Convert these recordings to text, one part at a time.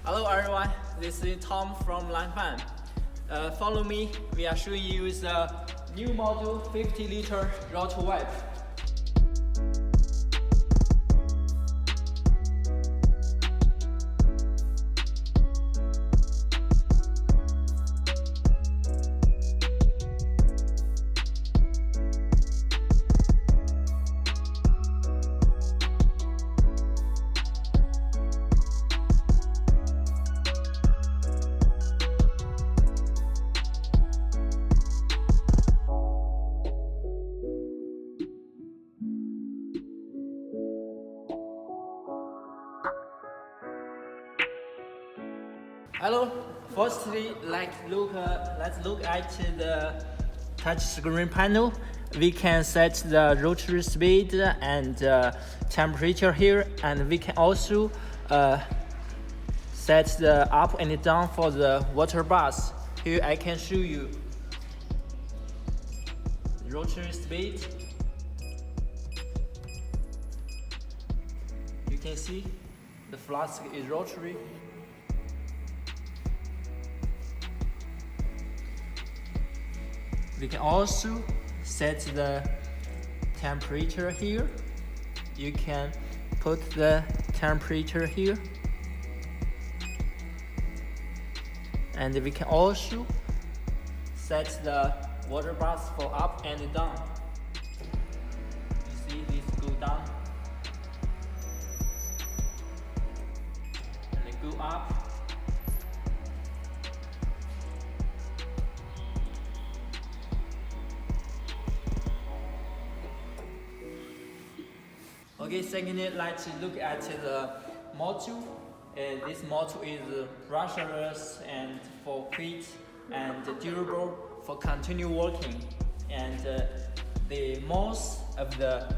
Hello everyone, this is Tom from Lanphan. Follow me, we are showing you the new model 50-liter rotovap. Hello. Firstly, let's look at the touchscreen panel. We can set the rotary speed and temperature here, and we can also set the up and down for the water bath. Here I can show you rotary speed. You can see the flask is rotary. We can also set the temperature here. You can put the temperature here. And we can also set the water bath for up and down. You see this go down and go up. Okay, secondly, let's look at the module. This module is brushless and for quick and durable for continue working. And the most of the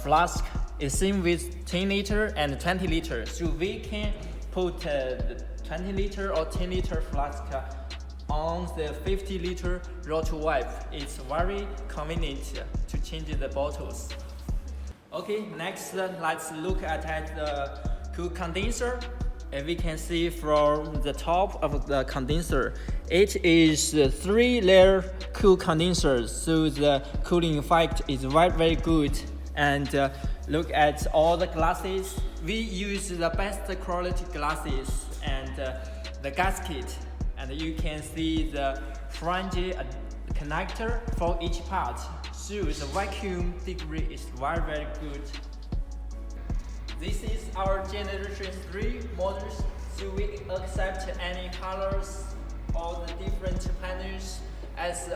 flask is same with 10 liter and 20 liter. So we can put the 20 liter or 10 liter flask on the 50 liter rotovap. It's very convenient to change the bottles. Okay, next let's look at the cool condenser. We can see from the top of the condenser, it is 3-layer cool condenser, so the cooling effect is very good. And look at all the glasses. We use the best quality glasses and the gasket, and you can see the Flange connector for each part. So the vacuum degree is very good. This is our generation 3 models, so we accept any colors or the different panels as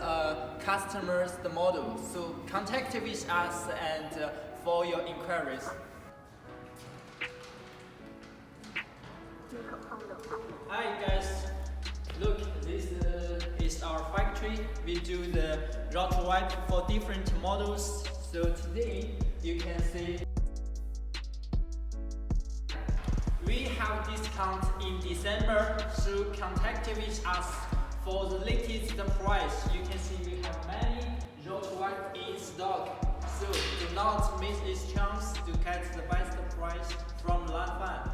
customers the model. So contact with us and for your inquiries. Hi guys, look, this is our factory. We do the rotovap for different models. So today you can see we have discount in December, so contact with us for the latest price. You can see we have many rotovap in stock, so do not miss this chance to get the best price from Lanphan.